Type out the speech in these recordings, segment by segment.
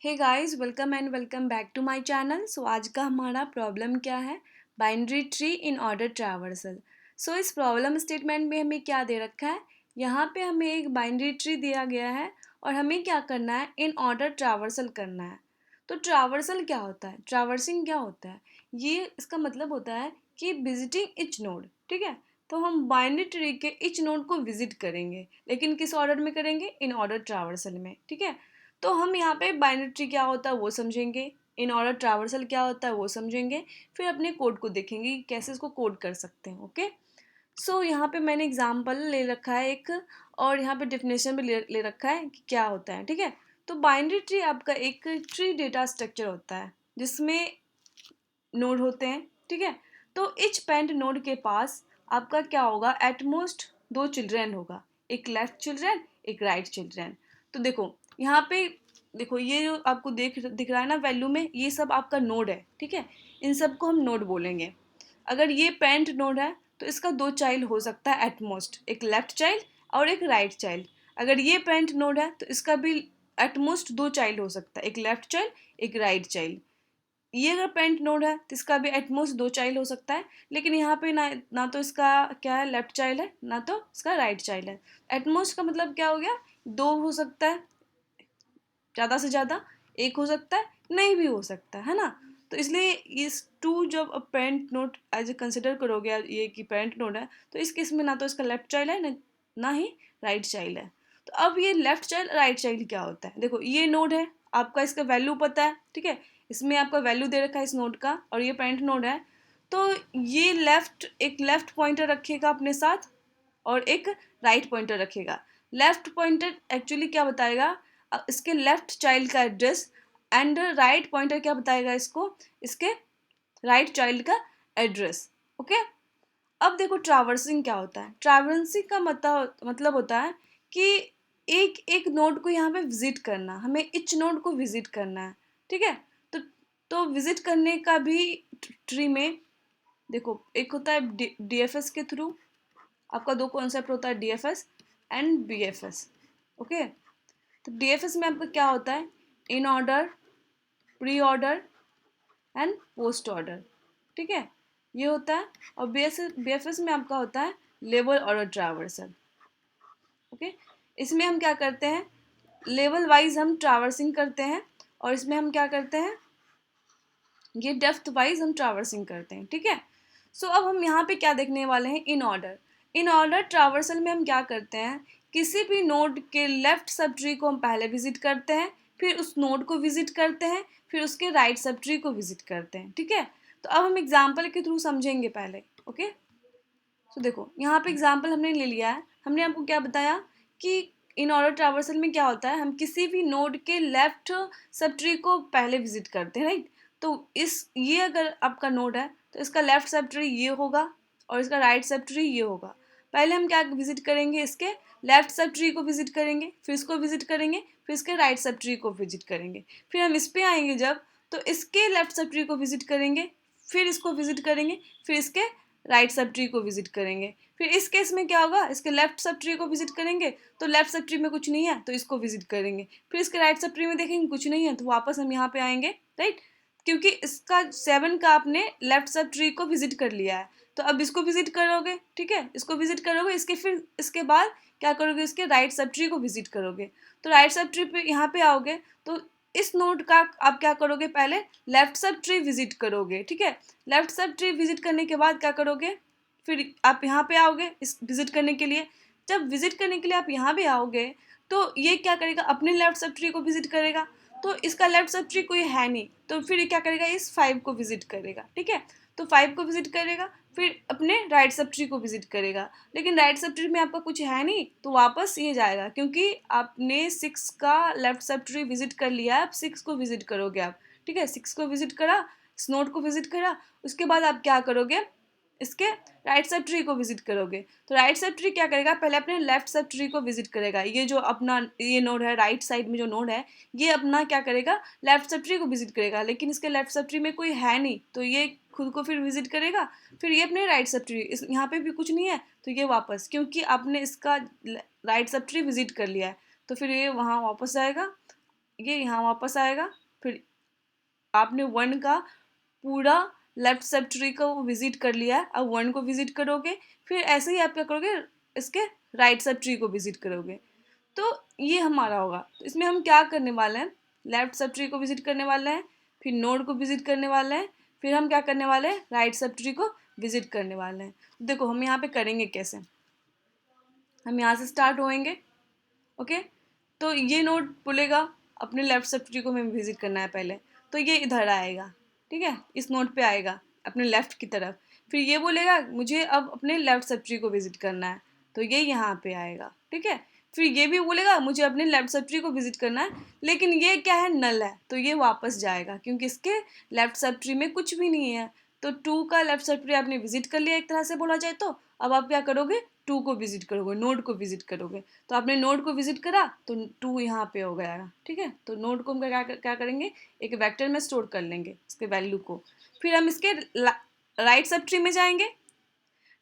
Hey guys, welcome and welcome back to my channel. So आज का हमारा problem क्या है? Binary tree in order traversal. So इस प्रॉब्लम स्टेटमेंट में हमें क्या दे रखा है? यहाँ पे हमें एक बाइनरी ट्री दिया गया है और हमें क्या करना है? इन ऑर्डर ट्रैवर्सल करना है। तो ट्रैवर्सल क्या होता है? ट्रैवर्सिंग क्या होता है? ये इसका मतलब होता है कि विजिटिंग इच नोड। ठीक है, तो हम बाइनरी ट्री के इच नोड को विजिट करेंगे, लेकिन किस ऑर्डर में करेंगे? इन ऑर्डर ट्रैवर्सल में। ठीक है, तो हम यहाँ पे बाइनरी ट्री क्या होता है वो समझेंगे, इन ऑर्डर ट्रैवर्सल क्या होता है वो समझेंगे, फिर अपने कोड को देखेंगे कि कैसे इसको कोड कर सकते हैं। ओके, सो यहाँ पे मैंने एग्जांपल ले रखा है एक, और यहाँ पे डेफिनेशन भी ले रखा है कि क्या होता है। ठीक है, तो बाइनरी ट्री आपका एक ट्री डेटा स्ट्रक्चर होता है जिसमें नोड होते हैं। ठीक है, तो इच पेंट नोड के पास आपका क्या होगा? एटमोस्ट दो चिल्ड्रेन होगा, एक लेफ्ट चिल्ड्रेन एक राइट चिल्ड्रेन। तो देखो यहाँ पे, देखो ये जो आपको दिख रहा है ना वैल्यू में, ये सब आपका नोड है। ठीक है, इन सबको हम नोड बोलेंगे। अगर ये पेंट नोड है तो इसका दो चाइल्ड हो सकता है एटमोस्ट, एक लेफ्ट चाइल्ड और एक राइट चाइल्ड। अगर ये पेंट नोड है तो इसका भी एटमोस्ट दो चाइल्ड हो सकता है, एक लेफ्ट चाइल्ड एक राइट चाइल्ड। ये अगर पेंट नोड है तो इसका भी एटमोस्ट दो चाइल्ड हो सकता है, लेकिन यहाँ पे ना तो इसका क्या है, लेफ्ट चाइल्ड है, ना तो इसका राइट चाइल्ड है। एटमोस्ट का मतलब क्या हो गया? दो हो सकता है, ज़्यादा से ज़्यादा एक हो सकता है, नहीं भी हो सकता है ना। तो इसलिए इस टू जब parent node as A consider करोगे ये कि पेरेंट नोड है, तो इस केस में ना तो इसका लेफ्ट चाइल्ड है ना ही राइट चाइल्ड है। तो अब ये लेफ्ट चाइल्ड राइट चाइल्ड क्या होता है? देखो ये नोड है आपका, इसका वैल्यू पता है। ठीक है, इसमें आपका वैल्यू दे रखा है इस नोड का, और ये पेरेंट नोड है। तो ये एक लेफ्ट पॉइंटर रखेगा अपने साथ और एक राइट पॉइंटर रखेगा। लेफ्ट पॉइंटर एक्चुअली क्या बताएगा? इसके लेफ्ट चाइल्ड का एड्रेस, एंड राइट पॉइंटर क्या बताएगा इसको? इसके राइट चाइल्ड का एड्रेस। ओके, अब देखो ट्रैवर्सिंग क्या होता है? ट्रैवर्सिंग का मतलब होता है कि एक एक नोड को यहाँ पे विजिट करना, हमें इच नोड को विजिट करना है। ठीक है, तो विजिट करने का भी ट्री में देखो, एक होता है डीएफएस के थ्रू। आपका दो कॉन्सेप्ट होता है, डीएफएस एंड बीएफएस। ओके, तो डीएफएस में आपका क्या होता है? In order, pre order and post order. ठीक है, ये होता है। और बीएफएस में आपका होता है लेवल ऑर्डर ट्रैवर्सल। ओके, इसमें हम क्या करते हैं? लेवल वाइज हम ट्रैवर्सिंग करते हैं, और इसमें हम क्या करते हैं? ये डेप्थ वाइज हम ट्रैवर्सिंग करते हैं। ठीक है, सो अब हम यहाँ पे क्या देखने वाले हैं? In order. In order traversal में हम क्या करते हैं? किसी भी नोड के लेफ्ट सब ट्री को हम पहले विजिट करते हैं, फिर उस नोड को विजिट करते हैं, फिर उसके राइट सब ट्री को विजिट करते हैं। ठीक है, तो अब हम एग्जाम्पल के थ्रू समझेंगे पहले। ओके, तो देखो यहाँ पे एग्जाम्पल हमने ले लिया है। हमने आपको क्या बताया कि इन ऑर्डर ट्रैवर्सल में क्या होता है? हम किसी भी नोड के लेफ्ट सब ट्री को पहले विजिट करते हैं, राइट। तो ये अगर आपका नोड है तो इसका लेफ्ट सब ट्री ये होगा और इसका राइट सब ट्री ये होगा। पहले हम क्या विजिट करेंगे? इसके लेफ्ट सब ट्री को विजिट करेंगे, फिर इसको विजिट करेंगे, फिर इसके राइट सब ट्री को विजिट करेंगे। फिर हम इस पे आएंगे जब, तो इसके लेफ्ट सब ट्री को विजिट करेंगे, फिर इसको विजिट करेंगे, फिर इसके राइट सब ट्री को विजिट करेंगे। फिर इस केस में क्या होगा? इसके लेफ्ट सब ट्री को विजिट करेंगे, तो लेफ्ट सब ट्री में कुछ नहीं है तो इसको विजिट करेंगे। फिर इसके राइट सब ट्री में देखेंगे कुछ नहीं है तो वापस हम यहाँ पे आएंगे, राइट। क्योंकि इसका 7 का आपने लेफ्ट सब ट्री को विजिट कर लिया है, तो अब इसको विजिट करोगे। ठीक है, इसको विजिट करोगे, फिर इसके बाद क्या करोगे? इसके राइट सब ट्री को विजिट करोगे। तो राइट सब ट्री पे यहाँ पे आओगे, तो इस नोड का आप क्या करोगे? पहले लेफ्ट सब ट्री विजिट करोगे। ठीक है, लेफ्ट सब ट्री विजिट करने के बाद क्या करोगे? फिर आप यहाँ पे आओगे इस विजिट करने के लिए। जब विजिट करने के लिए आप यहाँ पे आओगे तो ये क्या करेगा? अपने लेफ्ट सब ट्री को विजिट करेगा। तो इसका लेफ्ट सब ट्री कोई है नहीं, तो फिर ये क्या करेगा? इस 5 को विजिट करेगा। ठीक है, तो 5 को विजिट करेगा, फिर अपने राइट सब ट्री को विजिट करेगा। लेकिन राइट सब ट्री में आपका कुछ है नहीं, तो वापस ये जाएगा, क्योंकि आपने 6 का लेफ्ट सब ट्री विजिट कर लिया है। अब 6 को विजिट करोगे आप। ठीक है, 6 को विजिट करा, इस नोड को विजिट करा, उसके बाद आप क्या करोगे? इसके राइट सब ट्री को विजिट करोगे। तो राइट सब ट्री क्या करेगा? पहले अपने लेफ्ट सब ट्री को विजिट करेगा। ये जो अपना ये नोड है, राइट साइड में जो नोड है, ये अपना क्या करेगा? लेफ्ट सब ट्री को विजिट करेगा, लेकिन इसके लेफ्ट सब ट्री में कोई है नहीं, तो ये खुद को फिर विजिट करेगा। फिर ये अपने राइट सब ट्री, इस यहाँ पे भी कुछ नहीं है तो ये वापस, क्योंकि आपने इसका राइट सब ट्री विजिट कर लिया है, तो फिर ये वहाँ वापस आएगा। ये यहाँ वापस आएगा। फिर आपने 1 का पूरा लेफ्ट सब ट्री को विजिट कर लिया है, अब 1 को विजिट करोगे, फिर ऐसे ही आप क्या करोगे, इसके राइट सब ट्री को विजिट करोगे। तो ये हमारा होगा। तो इसमें हम क्या करने वाले हैं, लेफ्ट सब ट्री को विजिट करने वाले हैं, फिर नोड को विजिट करने वाले हैं, फिर हम क्या करने वाले हैं, राइट सब ट्री को विजिट करने वाले हैं। देखो हम यहाँ पे करेंगे कैसे, हम यहाँ से स्टार्ट होएंगे। ओके, तो ये नोड बोलेगा अपने लेफ्ट सब ट्री को हमें विजिट करना है पहले, तो ये इधर आएगा। ठीक है, इस नोड पे आएगा अपने लेफ्ट की तरफ। फिर ये बोलेगा मुझे अब अपने लेफ्ट सब ट्री को विजिट करना है, तो ये यहाँ पे आएगा। ठीक है, फिर ये भी बोलेगा मुझे अपने लेफ्ट सब ट्री को विजिट करना है, लेकिन ये क्या है, नल है, तो ये वापस जाएगा क्योंकि इसके लेफ्ट सब ट्री में कुछ भी नहीं है। तो 2 का लेफ्ट सब ट्री आपने विजिट कर लिया एक तरह से बोला जाए तो। अब आप क्या करोगे, 2 को विजिट करोगे, नोड को विजिट करोगे। तो आपने नोड को विजिट करा तो 2 यहाँ पे हो गया। ठीक है, तो नोड को हम क्या करेंगे, एक वेक्टर में स्टोर कर लेंगे इसके वैल्यू को। फिर हम इसके राइट सब ट्री में जाएंगे।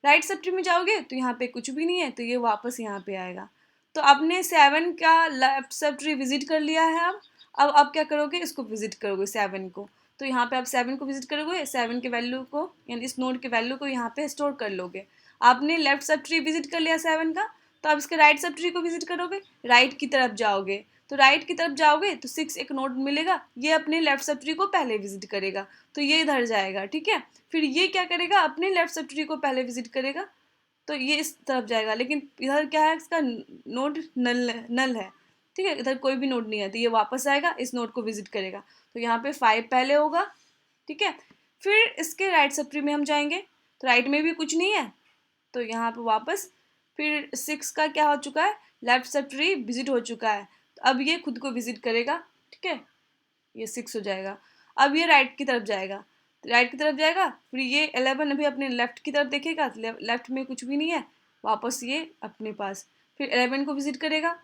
राइट सब ट्री में जाओगे तो यहाँ पे कुछ भी नहीं है, तो ये वापस यहाँ पे आएगा। तो आपने 7 का लेफ्ट सब ट्री विजिट कर लिया है। अब आप क्या करोगे, इसको विजिट करोगे 7 को। तो यहाँ पे आप 7 को विजिट करोगे, 7 के वैल्यू को यानी इस नोड के वैल्यू को यहाँ पे स्टोर कर लोगे। आपने लेफ्ट सब ट्री विजिट कर लिया 7 का, तो आप इसके राइट सब ट्री को विजिट करोगे, राइट की तरफ जाओगे। तो राइट की तरफ जाओगे तो 6 एक नोड मिलेगा, ये अपने लेफ्ट सब ट्री को पहले विजिट करेगा, तो ये इधर जाएगा। ठीक है, फिर ये क्या करेगा, अपने लेफ्ट सब ट्री को पहले विजिट करेगा, तो ये इस तरफ जाएगा। लेकिन इधर क्या है, इसका नोड नल है। ठीक है, इधर कोई भी नोड नहीं है, तो ये वापस आएगा, इस नोड को विजिट करेगा। तो यहाँ पे 5 पहले होगा। ठीक है, फिर इसके राइट सब ट्री में हम जाएंगे, तो राइट में भी कुछ नहीं है, तो यहाँ पे वापस फिर 6 का क्या हो चुका है, लेफ्ट सब ट्री विजिट हो चुका है, तो अब ये खुद को विजिट करेगा। ठीक है, ये 6 हो जाएगा। अब ये राइट की तरफ जाएगा, राइट की तरफ जाएगा, फिर ये 11 अभी अपने लेफ्ट की तरफ देखेगा, लेफ्ट में कुछ भी नहीं है, वापस ये अपने पास, फिर 11 को विजिट करेगा,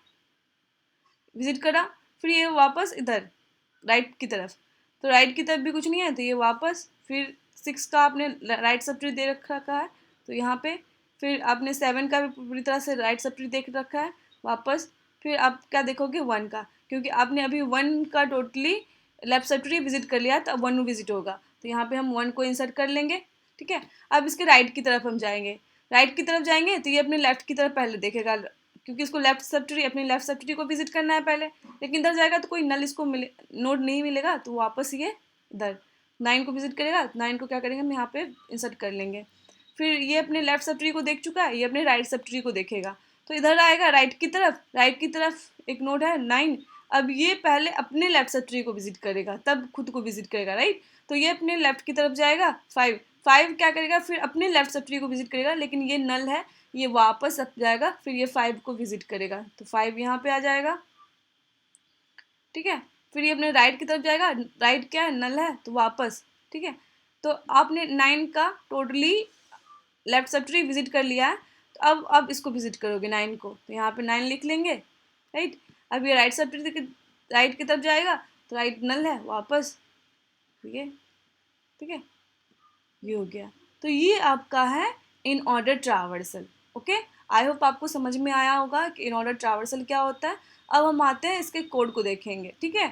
विजिट करा, फिर ये वापस इधर राइट की तरफ, तो राइट की तरफ भी कुछ नहीं है, तो ये वापस फिर 6 का आपने राइट सब ट्री दे रखा है, तो यहाँ पे फिर आपने 7 का भी पूरी तरह से राइट सब ट्री देख रखा है वापस। फिर आप क्या देखोगे, 1 का, क्योंकि आपने अभी 1 का totally left sub tree visit कर लिया, तो अब 1 विजिट होगा, तो यहाँ पे हम 1 को इंसर्ट कर लेंगे। ठीक है, अब इसके राइट की तरफ हम जाएंगे, राइट की तरफ जाएंगे तो ये अपने लेफ्ट की तरफ पहले देखेगा, क्योंकि इसको लेफ्ट सब ट्री अपनी लेफ्ट सब ट्री को विजिट करना है पहले। लेकिन इधर जाएगा तो कोई नल इसको मिले, नोड नहीं मिलेगा, तो वापस ये इधर 9 को विजिट करेगा। 9 को क्या करेंगे, हम यहाँ पे इंसर्ट कर लेंगे। फिर ये अपने लेफ्ट सब ट्री को देख चुका है, ये अपने राइट सब ट्री को देखेगा, तो इधर आएगा राइट की तरफ, राइट की तरफ एक नोड है 9। अब ये पहले अपने लेफ्ट सब ट्री को विजिट करेगा, तब खुद को विजिट करेगा, राइट। तो ये अपने लेफ्ट की तरफ जाएगा, 5 क्या करेगा, फिर अपने लेफ्ट सब ट्री को विजिट करेगा, लेकिन ये नल है, ये वापस अब जाएगा, फिर ये 5 को विजिट करेगा, तो 5 यहाँ पे आ जाएगा। ठीक है, फिर ये अपने राइट की तरफ जाएगा, राइट क्या है, नल है, तो वापस। ठीक है, तो आपने 9 का totally left sub tree visit कर लिया है, तो अब इसको विजिट करोगे 9 को, तो यहाँ पे 9 लिख लेंगे, राइट। अब ये राइट सब ट्री राइट की तरफ जाएगा, तो राइट नल है, वापस। ठीक है, ठीक है, ये हो गया। तो ये आपका है in order traversal. Okay, I hope आपको समझ में आया होगा कि इन ऑर्डर ट्रावर्सल क्या होता है। अब हम आते हैं इसके कोड को देखेंगे। ठीक है,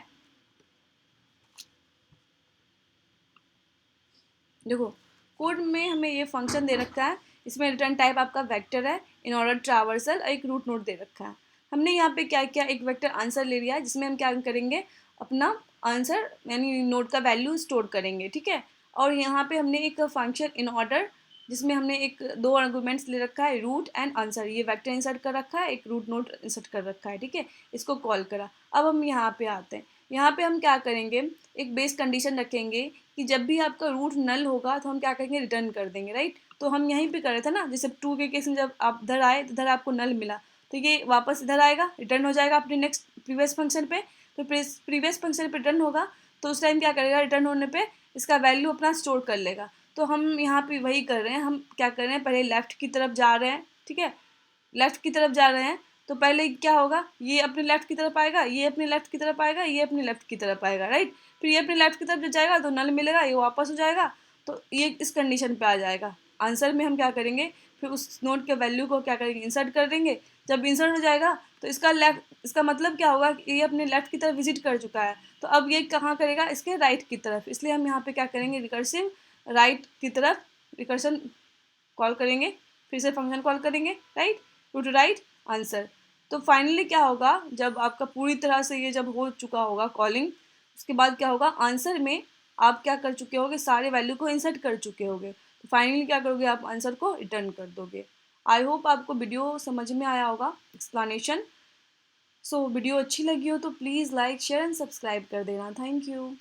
देखो कोड में हमें ये फंक्शन दे रखा है, इसमें रिटर्न टाइप आपका वेक्टर है, इन ऑर्डर ट्रावर्सल, एक रूट नोड दे रखा है। हमने यहाँ पे क्या किया, एक वेक्टर आंसर ले लिया है, जिसमें हम क्या करेंगे, अपना आंसर यानी नोड का वैल्यू स्टोर करेंगे। ठीक है, और यहाँ पे हमने एक फंक्शन इन ऑर्डर, जिसमें हमने एक 2 आर्गूमेंट्स ले रखा है, रूट एंड आंसर, ये वेक्टर इंसर्ट कर रखा है, एक रूट नोड इंसर्ट कर रखा है। ठीक है, इसको कॉल करा। अब हम यहाँ पे आते हैं, यहाँ पे हम क्या करेंगे, एक बेस कंडीशन रखेंगे कि जब भी आपका रूट नल होगा तो हम क्या करेंगे, रिटर्न कर देंगे, राइट। तो हम यहीं पे कर रहे थे ना, जैसे 2 के केस में जब आप इधर आए तो इधर आपको नल मिला, तो ये वापस इधर आएगा, रिटर्न हो जाएगा अपने नेक्स्ट प्रीवियस फंक्शन पे। तो प्रीवियस फंक्शन पे रिटर्न होगा, तो उस टाइम क्या करेगा, रिटर्न होने पे इसका वैल्यू अपना स्टोर कर लेगा। तो हम यहाँ पे वही कर रहे हैं, हम क्या कर रहे हैं, पहले लेफ्ट की तरफ जा रहे हैं। ठीक है, लेफ्ट की तरफ जा रहे हैं, तो पहले क्या होगा, ये अपने लेफ्ट की तरफ आएगा, ये अपने लेफ्ट की तरफ आएगा, ये अपने लेफ्ट की तरफ आएगा, राइट। फिर ये अपने लेफ्ट की तरफ जब जाएगा तो नल मिलेगा, ये वापस हो जाएगा, तो ये इस कंडीशन पे आ जाएगा। आंसर में हम क्या करेंगे, फिर उस नोड के वैल्यू को क्या करेंगे, इंसर्ट कर देंगे, जब इंसर्ट हो जाएगा तो इसका मतलब क्या होगा कि ये अपने लेफ्ट की तरफ विजिट कर चुका है, तो अब ये कहाँ करेगा, इसके राइट की तरफ। इसलिए हम यहाँ पे क्या करेंगे, रिकर्सिव राइट की तरफ रिकर्शन कॉल करेंगे, फिर से फंक्शन कॉल करेंगे, राइट, टू राइट आंसर। तो फाइनली क्या होगा, जब आपका पूरी तरह से ये जब हो चुका होगा कॉलिंग, उसके बाद क्या होगा, आंसर में आप क्या कर चुके होगे, सारे वैल्यू को इंसर्ट कर चुके होगे। तो फाइनली क्या करोगे, आप आंसर को रिटर्न कर दोगे। आई होप आपको वीडियो समझ में आया होगा, एक्सप्लेनेशन। सो वीडियो अच्छी लगी हो तो please like share and subscribe कर देना। Thank you.